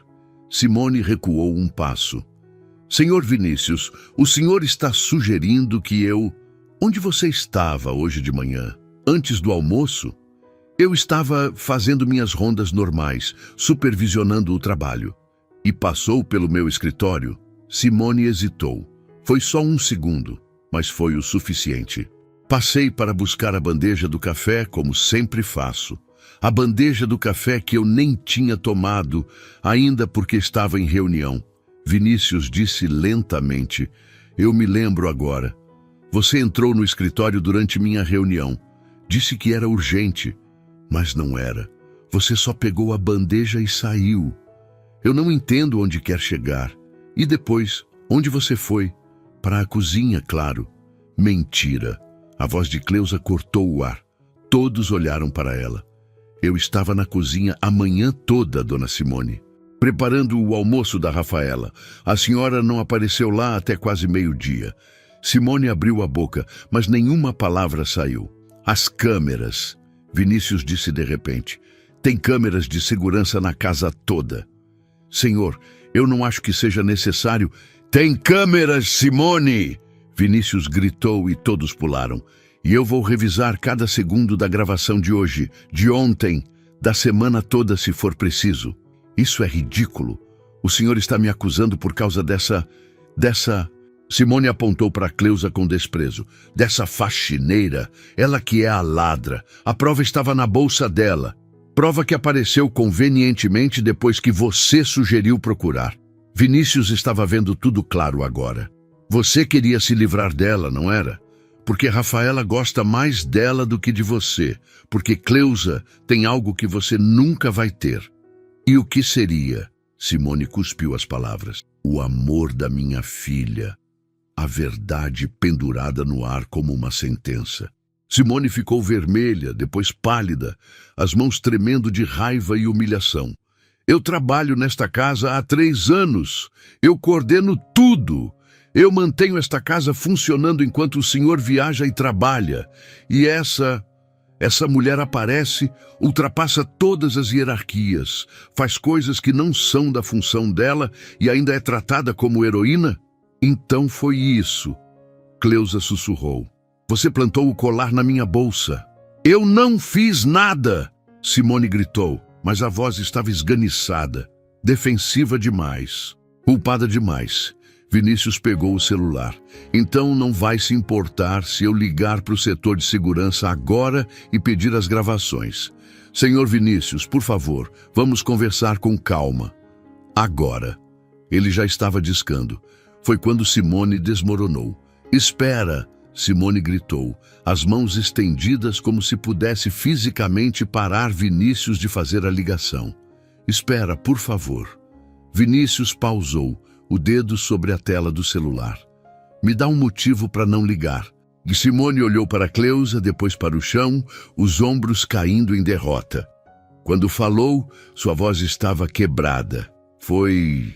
Simone recuou um passo. Senhor Vinícius, o senhor está sugerindo que Onde você estava hoje de manhã? Antes do almoço? Eu estava fazendo minhas rondas normais, supervisionando o trabalho. E passou pelo meu escritório? Simone hesitou. Foi só um segundo, mas foi o suficiente. Passei para buscar a bandeja do café, como sempre faço. A bandeja do café que eu nem tinha tomado, ainda porque estava em reunião. Vinícius disse lentamente: eu me lembro agora. Você entrou no escritório durante minha reunião. Disse que era urgente, mas não era. Você só pegou a bandeja e saiu. Eu não entendo onde quer chegar. E depois, onde você foi? Para a cozinha, claro. Mentira. A voz de Cleusa cortou o ar. Todos olharam para ela. Eu estava na cozinha a manhã toda, dona Simone, preparando o almoço da Rafaela. A senhora não apareceu lá até quase meio-dia. Simone abriu a boca, mas nenhuma palavra saiu. As câmeras, Vinícius disse de repente. Tem câmeras de segurança na casa toda. Senhor, eu não acho que seja necessário. Tem câmeras, Simone! Vinícius gritou e todos pularam. E eu vou revisar cada segundo da gravação de hoje, de ontem, da semana toda se for preciso. Isso é ridículo. O senhor está me acusando por causa dessa... Simone apontou para Cleusa com desprezo. Dessa faxineira, ela que é a ladra. A prova estava na bolsa dela. Prova que apareceu convenientemente depois que você sugeriu procurar. Vinícius estava vendo tudo claro agora. Você queria se livrar dela, não era? Porque Rafaela gosta mais dela do que de você. Porque Cleusa tem algo que você nunca vai ter. E o que seria? Simone cuspiu as palavras. O amor da minha filha. A verdade pendurada no ar como uma sentença. Simone ficou vermelha, depois pálida, as mãos tremendo de raiva e humilhação. Eu trabalho nesta casa há 3 anos. Eu coordeno tudo. Eu mantenho esta casa funcionando enquanto o senhor viaja e trabalha. E essa mulher aparece, ultrapassa todas as hierarquias, faz coisas que não são da função dela e ainda é tratada como heroína? Então foi isso. Cleusa sussurrou. Você plantou o colar na minha bolsa. Eu não fiz nada! Simone gritou, mas a voz estava esganiçada, defensiva demais, culpada demais. Vinícius pegou o celular. Então não vai se importar se eu ligar para o setor de segurança agora e pedir as gravações. Senhor Vinícius, por favor, vamos conversar com calma. Agora. Ele já estava discando. Foi quando Simone desmoronou. Espera! Simone gritou, as mãos estendidas como se pudesse fisicamente parar Vinícius de fazer a ligação. Espera, por favor. Vinícius pausou, o dedo sobre a tela do celular. Me dá um motivo para não ligar. E Simone olhou para Cleusa, depois para o chão, os ombros caindo em derrota. Quando falou, sua voz estava quebrada. Foi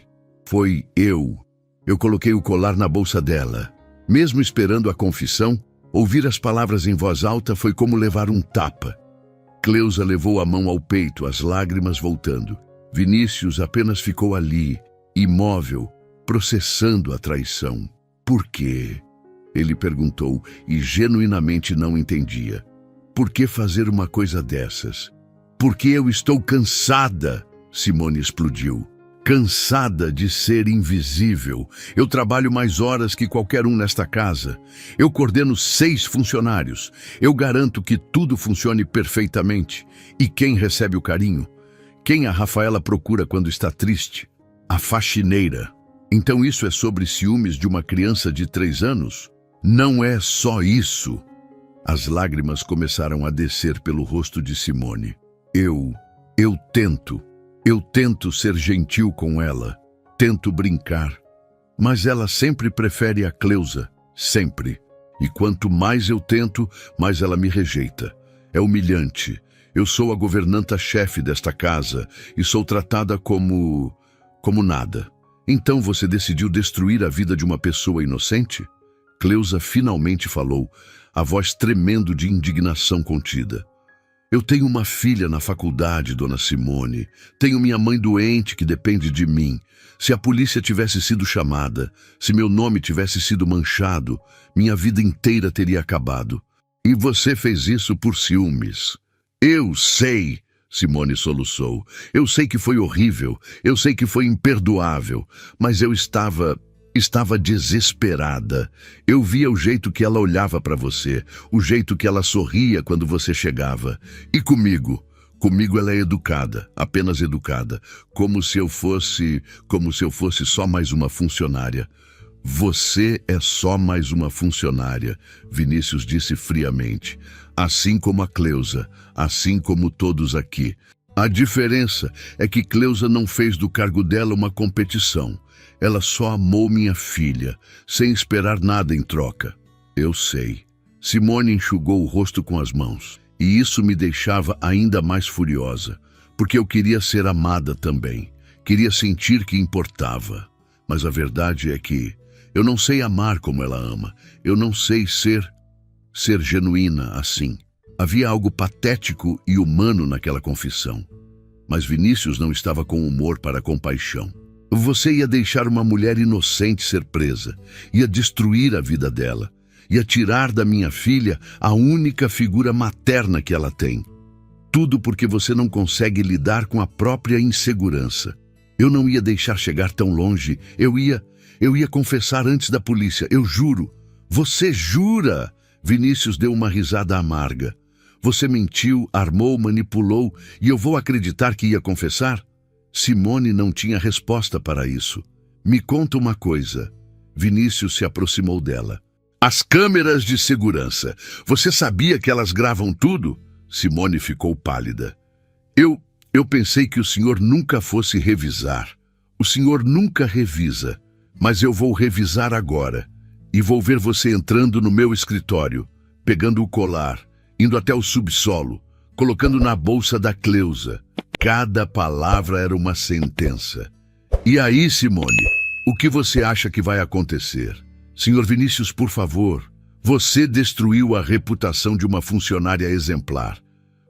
eu. Eu coloquei o colar na bolsa dela. Mesmo esperando a confissão, ouvir as palavras em voz alta foi como levar um tapa. Cleusa levou a mão ao peito, as lágrimas voltando. Vinícius apenas ficou ali, imóvel, processando a traição. Por quê? Ele perguntou e genuinamente não entendia. Por que fazer uma coisa dessas? Porque eu estou cansada, Simone explodiu. Cansada de ser invisível. Eu trabalho mais horas que qualquer um nesta casa. Eu coordeno 6 funcionários. Eu garanto que tudo funcione perfeitamente. E quem recebe o carinho? Quem a Rafaela procura quando está triste? A faxineira. Então isso é sobre ciúmes de uma criança de 3 anos? Não é só isso. As lágrimas começaram a descer pelo rosto de Simone. Eu tento ser gentil com ela, tento brincar, mas ela sempre prefere a Cleusa, sempre. E quanto mais eu tento, mais ela me rejeita. É humilhante. Eu sou a governanta-chefe desta casa e sou tratada como nada. Então você decidiu destruir a vida de uma pessoa inocente? Cleusa finalmente falou, a voz tremendo de indignação contida. Eu tenho uma filha na faculdade, dona Simone. Tenho minha mãe doente que depende de mim. Se a polícia tivesse sido chamada, se meu nome tivesse sido manchado, minha vida inteira teria acabado. E você fez isso por ciúmes. Eu sei, Simone soluçou. Eu sei que foi horrível, eu sei que foi imperdoável, mas eu estava desesperada. Eu via o jeito que ela olhava para você, o jeito que ela sorria quando você chegava. E comigo? Comigo ela é educada, apenas educada, como se eu fosse só mais uma funcionária. Você é só mais uma funcionária, Vinícius disse friamente. Assim como a Cleusa, assim como todos aqui. A diferença é que Cleusa não fez do cargo dela uma competição. Ela só amou minha filha, sem esperar nada em troca. Eu sei. Simone enxugou o rosto com as mãos. E isso me deixava ainda mais furiosa, porque eu queria ser amada também. Queria sentir que importava. Mas a verdade é que eu não sei amar como ela ama. Eu não sei ser genuína assim. Havia algo patético e humano naquela confissão. Mas Vinícius não estava com humor para compaixão. Você ia deixar uma mulher inocente ser presa. Ia destruir a vida dela. Ia tirar da minha filha a única figura materna que ela tem. Tudo porque você não consegue lidar com a própria insegurança. Eu não ia deixar chegar tão longe. Eu ia confessar antes da polícia. Eu juro. Você jura? Vinícius deu uma risada amarga. Você mentiu, armou, manipulou e eu vou acreditar que ia confessar? Simone não tinha resposta para isso. Me conta uma coisa. Vinícius se aproximou dela. As câmeras de segurança. Você sabia que elas gravam tudo? Simone ficou pálida. Eu pensei que o senhor nunca fosse revisar. O senhor nunca revisa. Mas eu vou revisar agora. E vou ver você entrando no meu escritório, pegando o colar, indo até o subsolo, colocando na bolsa da Cleusa. Cada palavra era uma sentença. E aí, Simone, o que você acha que vai acontecer? Senhor Vinícius, por favor, você destruiu a reputação de uma funcionária exemplar.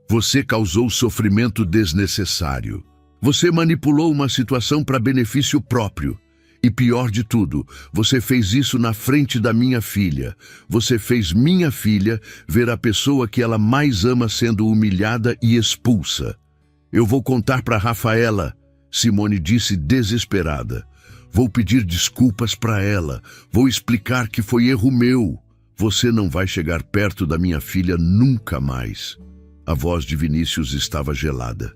Você causou sofrimento desnecessário. Você manipulou uma situação para benefício próprio. E pior de tudo, você fez isso na frente da minha filha. Você fez minha filha ver a pessoa que ela mais ama sendo humilhada e expulsa. Eu vou contar para Rafaela, Simone disse desesperada. Vou pedir desculpas para ela. Vou explicar que foi erro meu. Você não vai chegar perto da minha filha nunca mais. A voz de Vinícius estava gelada.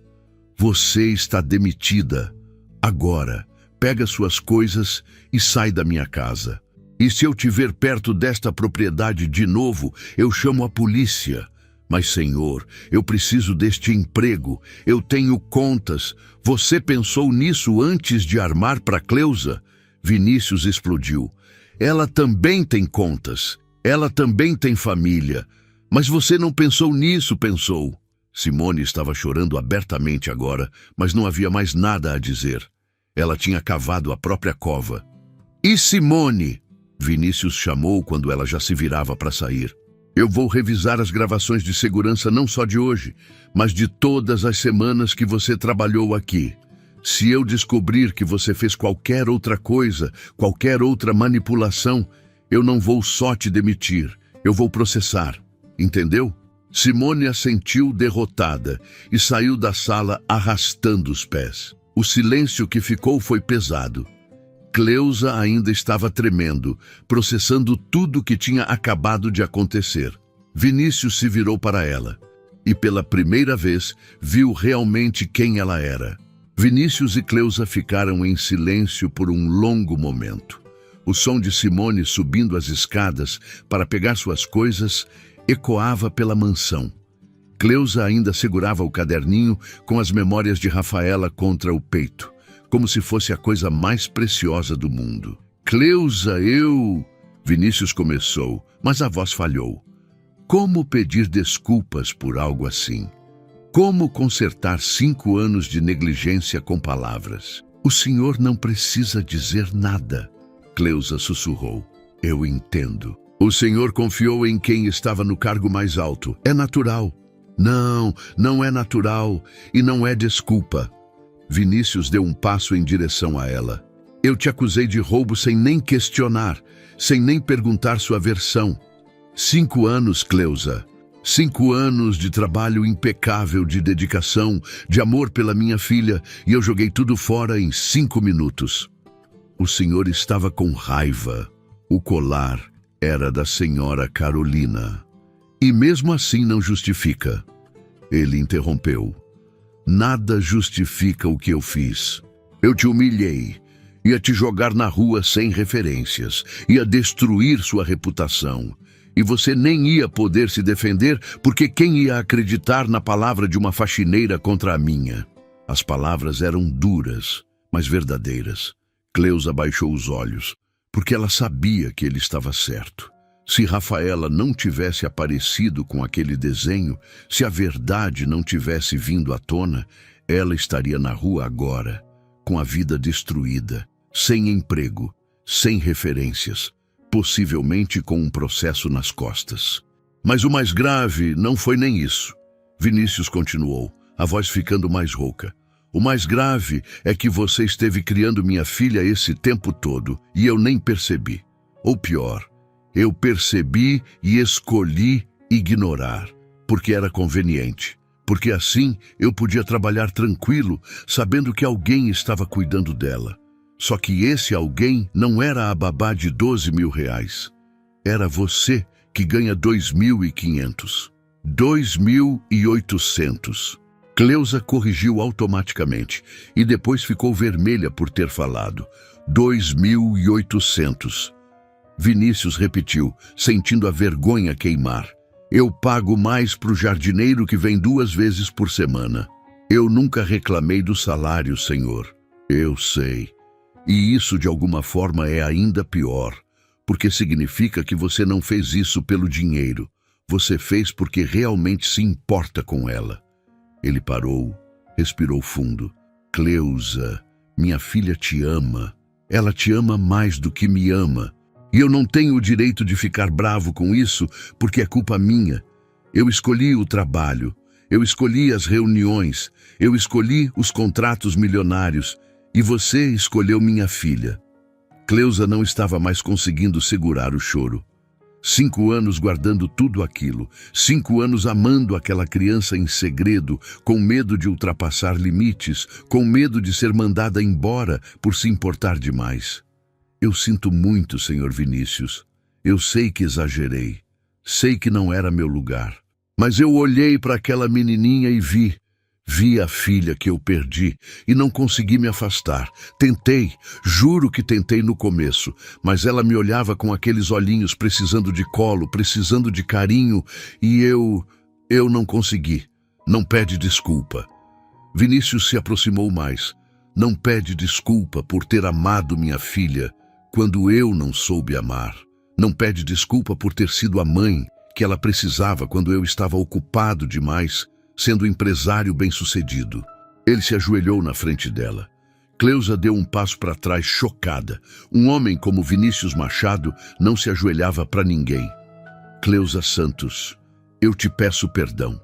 Você está demitida. Agora. Pega suas coisas e sai da minha casa. E se eu te ver perto desta propriedade de novo, eu chamo a polícia. Mas, senhor, eu preciso deste emprego. Eu tenho contas. Você pensou nisso antes de armar para Cleusa? Vinícius explodiu. Ela também tem contas. Ela também tem família. Mas você não pensou nisso, pensou. Simone estava chorando abertamente agora, mas não havia mais nada a dizer. Ela tinha cavado a própria cova. E Simone? Vinícius chamou quando ela já se virava para sair. Eu vou revisar as gravações de segurança não só de hoje, mas de todas as semanas que você trabalhou aqui. Se eu descobrir que você fez qualquer outra coisa, qualquer outra manipulação, eu não vou só te demitir, eu vou processar. Entendeu? Simone assentiu derrotada e saiu da sala arrastando os pés. O silêncio que ficou foi pesado. Cleusa ainda estava tremendo, processando tudo que tinha acabado de acontecer. Vinícius se virou para ela e, pela primeira vez, viu realmente quem ela era. Vinícius e Cleusa ficaram em silêncio por um longo momento. O som de Simone subindo as escadas para pegar suas coisas ecoava pela mansão. Cleusa ainda segurava o caderninho com as memórias de Rafaela contra o peito, como se fosse a coisa mais preciosa do mundo. Cleusa, Vinícius começou, mas a voz falhou. Como pedir desculpas por algo assim? Como consertar 5 anos de negligência com palavras? O senhor não precisa dizer nada, Cleusa sussurrou. Eu entendo. O senhor confiou em quem estava no cargo mais alto. É natural. Não, não é natural e não é desculpa. Vinícius deu um passo em direção a ela. Eu te acusei de roubo sem nem questionar, sem nem perguntar sua versão. 5 anos, Cleusa. 5 anos de trabalho impecável, de dedicação, de amor pela minha filha, e eu joguei tudo fora em 5 minutos. O senhor estava com raiva. O colar era da senhora Carolina. E mesmo assim não justifica. Ele interrompeu. Nada justifica o que eu fiz. Eu te humilhei, ia te jogar na rua sem referências, ia destruir sua reputação. E você nem ia poder se defender, porque quem ia acreditar na palavra de uma faxineira contra a minha? As palavras eram duras, mas verdadeiras. Cleusa baixou os olhos, porque ela sabia que ele estava certo. Se Rafaela não tivesse aparecido com aquele desenho, se a verdade não tivesse vindo à tona, ela estaria na rua agora, com a vida destruída, sem emprego, sem referências, possivelmente com um processo nas costas. Mas o mais grave não foi nem isso. Vinícius continuou, a voz ficando mais rouca. O mais grave é que você esteve criando minha filha esse tempo todo e eu nem percebi. Ou pior, eu percebi e escolhi ignorar, porque era conveniente. Porque assim eu podia trabalhar tranquilo, sabendo que alguém estava cuidando dela. Só que esse alguém não era a babá de 12 mil reais. Era você que ganha 2.500. 2.800. Cleusa corrigiu automaticamente e depois ficou vermelha por ter falado. 2.800. Vinícius repetiu, sentindo a vergonha queimar. Eu pago mais para o jardineiro que vem 2 vezes por semana. Eu nunca reclamei do salário, senhor. Eu sei. E isso de alguma forma é ainda pior, porque significa que você não fez isso pelo dinheiro. Você fez porque realmente se importa com ela. Ele parou, respirou fundo. Cleusa, minha filha te ama. Ela te ama mais do que me ama. E eu não tenho o direito de ficar bravo com isso, porque é culpa minha. Eu escolhi o trabalho, eu escolhi as reuniões, eu escolhi os contratos milionários, e você escolheu minha filha. Cleusa não estava mais conseguindo segurar o choro. 5 anos guardando tudo aquilo, 5 anos amando aquela criança em segredo, com medo de ultrapassar limites, com medo de ser mandada embora por se importar demais. Eu sinto muito, senhor Vinícius. Eu sei que exagerei. Sei que não era meu lugar. Mas eu olhei para aquela menininha e vi a filha que eu perdi e não consegui me afastar. Tentei, juro que tentei no começo, mas ela me olhava com aqueles olhinhos precisando de colo, precisando de carinho e eu não consegui. Não pede desculpa. Vinícius se aproximou mais. Não pede desculpa por ter amado minha filha quando eu não soube amar. Não pede desculpa por ter sido a mãe que ela precisava quando eu estava ocupado demais, sendo empresário bem-sucedido. Ele se ajoelhou na frente dela. Cleusa deu um passo para trás, chocada. Um homem como Vinícius Machado não se ajoelhava para ninguém. Cleusa Santos, eu te peço perdão.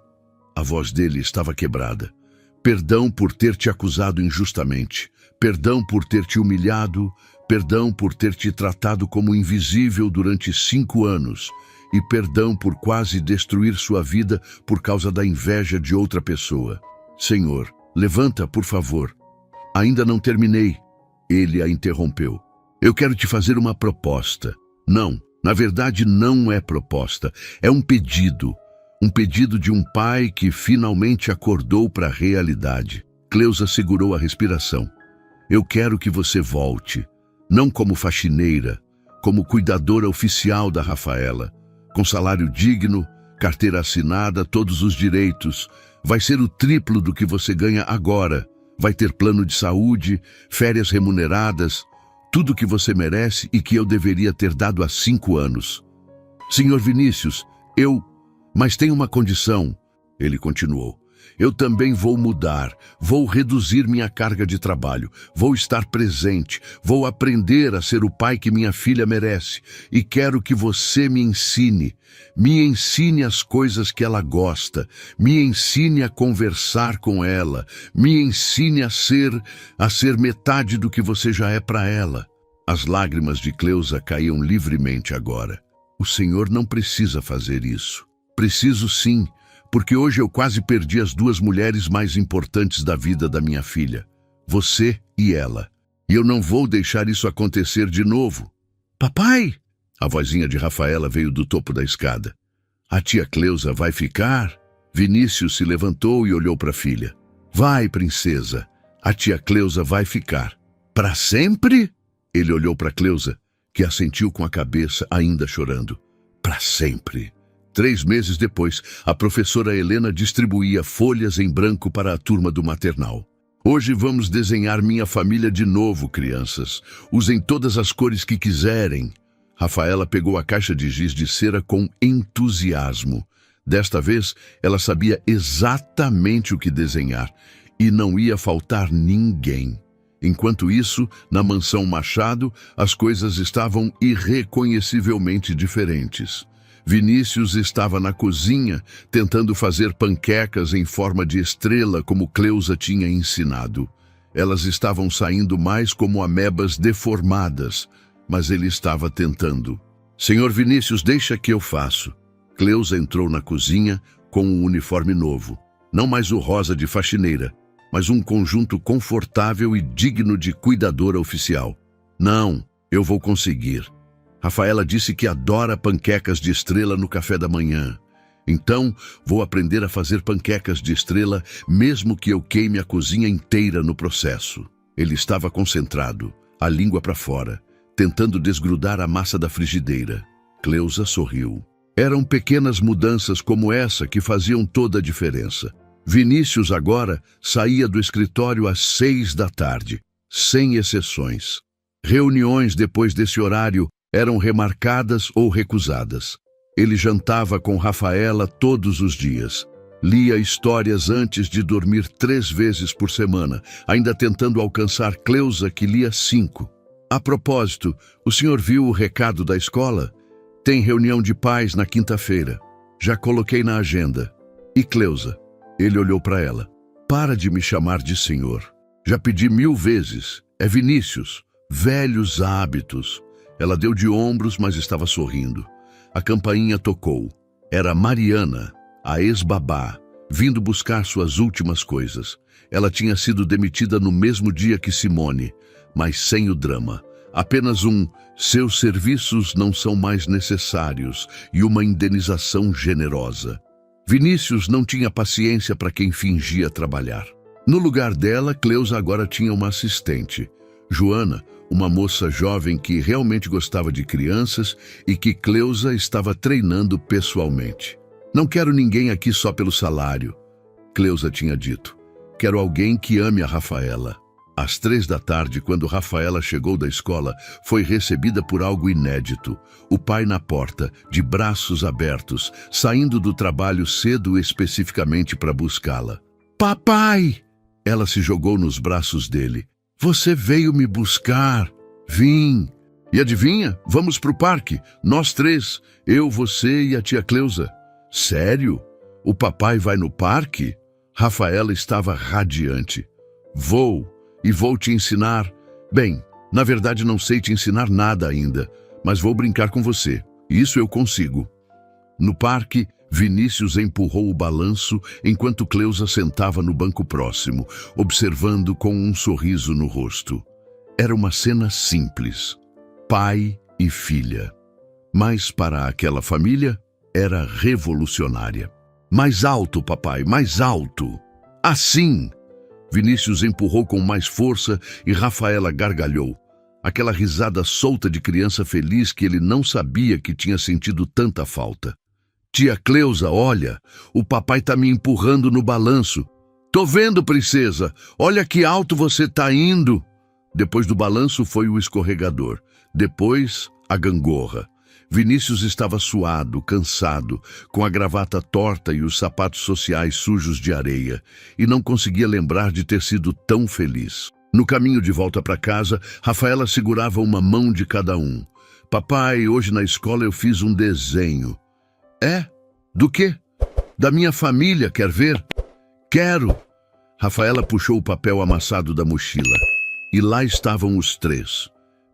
A voz dele estava quebrada. Perdão por ter te acusado injustamente. Perdão por ter te humilhado. Perdão por ter te tratado como invisível durante 5 anos. E perdão por quase destruir sua vida por causa da inveja de outra pessoa. Senhor, levanta, por favor. Ainda não terminei. Ele a interrompeu. Eu quero te fazer uma proposta. Não, na verdade não é proposta. É um pedido. Um pedido de um pai que finalmente acordou para a realidade. Cleusa segurou a respiração. Eu quero que você volte. Não como faxineira, como cuidadora oficial da Rafaela. Com salário digno, carteira assinada, todos os direitos. Vai ser o triplo do que você ganha agora. Vai ter plano de saúde, férias remuneradas, tudo que você merece e que eu deveria ter dado há 5 anos. Senhor Vinícius, mas tem uma condição, ele continuou. Eu também vou mudar, vou reduzir minha carga de trabalho, vou estar presente, vou aprender a ser o pai que minha filha merece e quero que você me ensine as coisas que ela gosta, me ensine a conversar com ela, me ensine a ser metade do que você já é para ela. As lágrimas de Cleusa caíam livremente agora. O Senhor não precisa fazer isso. Preciso sim. Porque hoje eu quase perdi as 2 mulheres mais importantes da vida da minha filha, você e ela. E eu não vou deixar isso acontecer de novo. Papai! A vozinha de Rafaela veio do topo da escada. A tia Cleusa vai ficar? Vinícius se levantou e olhou para a filha. Vai, princesa, a tia Cleusa vai ficar. Para sempre? Ele olhou para Cleusa, que assentiu com a cabeça, ainda chorando. Para sempre. 3 meses depois, a professora Helena distribuía folhas em branco para a turma do maternal. Hoje vamos desenhar minha família de novo, crianças. Usem todas as cores que quiserem. Rafaela pegou a caixa de giz de cera com entusiasmo. Desta vez, ela sabia exatamente o que desenhar e não ia faltar ninguém. Enquanto isso, na mansão Machado, as coisas estavam irreconhecivelmente diferentes. Vinícius estava na cozinha, tentando fazer panquecas em forma de estrela como Cleusa tinha ensinado. Elas estavam saindo mais como amebas deformadas, mas ele estava tentando. Senhor Vinícius, deixa que eu faço. Cleusa entrou na cozinha com um uniforme novo. Não mais o rosa de faxineira, mas um conjunto confortável e digno de cuidadora oficial. Não, eu vou conseguir. Rafaela disse que adora panquecas de estrela no café da manhã. Então, vou aprender a fazer panquecas de estrela, mesmo que eu queime a cozinha inteira no processo. Ele estava concentrado, a língua para fora, tentando desgrudar a massa da frigideira. Cleusa sorriu. Eram pequenas mudanças como essa que faziam toda a diferença. Vinícius agora saía do escritório às 6 da tarde, sem exceções. Reuniões depois desse horário eram remarcadas ou recusadas. Ele jantava com Rafaela todos os dias. Lia histórias antes de dormir 3 vezes por semana, ainda tentando alcançar Cleusa, que lia 5. A propósito, o senhor viu o recado da escola? Tem reunião de pais na quinta-feira. Já coloquei na agenda. E Cleusa? Ele olhou para ela. Para de me chamar de senhor. Já pedi 1000 vezes. É Vinícius. Velhos hábitos. Ela deu de ombros, mas estava sorrindo. A campainha tocou. Era Mariana, a ex-babá, vindo buscar suas últimas coisas. Ela tinha sido demitida no mesmo dia que Simone, mas sem o drama. Apenas seus serviços não são mais necessários e uma indenização generosa. Vinícius não tinha paciência para quem fingia trabalhar. No lugar dela, Cleusa agora tinha uma assistente, Joana, uma moça jovem que realmente gostava de crianças e que Cleusa estava treinando pessoalmente. Não quero ninguém aqui só pelo salário, Cleusa tinha dito. Quero alguém que ame a Rafaela. Às 3 da tarde, quando Rafaela chegou da escola, foi recebida por algo inédito. O pai na porta, de braços abertos, saindo do trabalho cedo especificamente para buscá-la. Papai! Ela se jogou nos braços dele. Você veio me buscar. Vim. E adivinha? Vamos pro parque. Nós 3. Eu, você e a tia Cleusa. Sério? O papai vai no parque? Rafaela estava radiante. Vou. E vou te ensinar. Bem, na verdade não sei te ensinar nada ainda, mas vou brincar com você. Isso eu consigo. No parque, Vinícius empurrou o balanço enquanto Cleusa sentava no banco próximo, observando com um sorriso no rosto. Era uma cena simples. Pai e filha. Mas para aquela família, era revolucionária. Mais alto, papai, mais alto. Assim! Vinícius empurrou com mais força e Rafaela gargalhou. Aquela risada solta de criança feliz que ele não sabia que tinha sentido tanta falta. Tia Cleusa, olha, o papai tá me empurrando no balanço. Tô vendo, princesa, olha que alto você tá indo. Depois do balanço foi o escorregador, depois a gangorra. Vinícius estava suado, cansado, com a gravata torta e os sapatos sociais sujos de areia, e não conseguia lembrar de ter sido tão feliz. No caminho de volta para casa, Rafaela segurava uma mão de cada um. Papai, hoje na escola eu fiz um desenho. É? Do quê? Da minha família, quer ver? Quero! Rafaela puxou o papel amassado da mochila, e lá estavam os 3.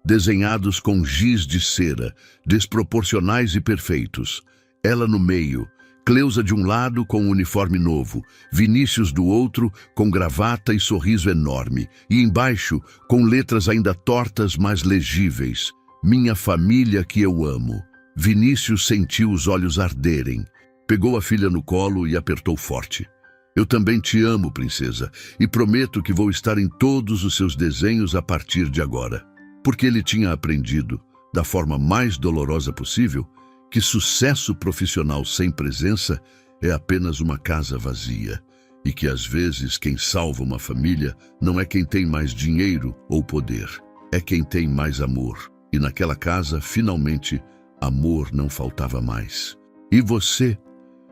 Desenhados com giz de cera, desproporcionais e perfeitos. Ela no meio, Cleusa de um lado com um uniforme novo, Vinícius do outro com gravata e sorriso enorme, e embaixo com letras ainda tortas, mas legíveis. Minha família que eu amo. Vinícius sentiu os olhos arderem. Pegou a filha no colo e apertou forte. Eu também te amo, princesa, e prometo que vou estar em todos os seus desenhos a partir de agora. Porque ele tinha aprendido, da forma mais dolorosa possível, que sucesso profissional sem presença é apenas uma casa vazia, e que às vezes quem salva uma família não é quem tem mais dinheiro ou poder, é quem tem mais amor. E naquela casa, finalmente, amor não faltava mais. E você?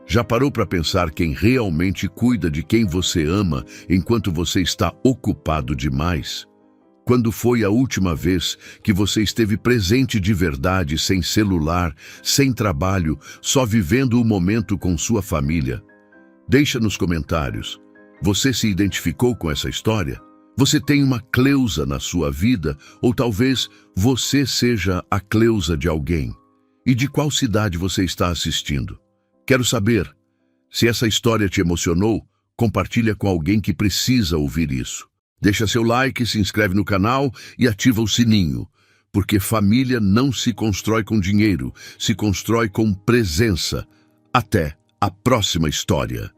Já parou para pensar quem realmente cuida de quem você ama enquanto você está ocupado demais? Quando foi a última vez que você esteve presente de verdade, sem celular, sem trabalho, só vivendo o momento com sua família? Deixa nos comentários. Você se identificou com essa história? Você tem uma Cleusa na sua vida, ou talvez você seja a Cleusa de alguém? E de qual cidade você está assistindo? Quero saber. Se essa história te emocionou, compartilha com alguém que precisa ouvir isso. Deixa seu like, se inscreve no canal e ativa o sininho, porque família não se constrói com dinheiro, se constrói com presença. Até a próxima história.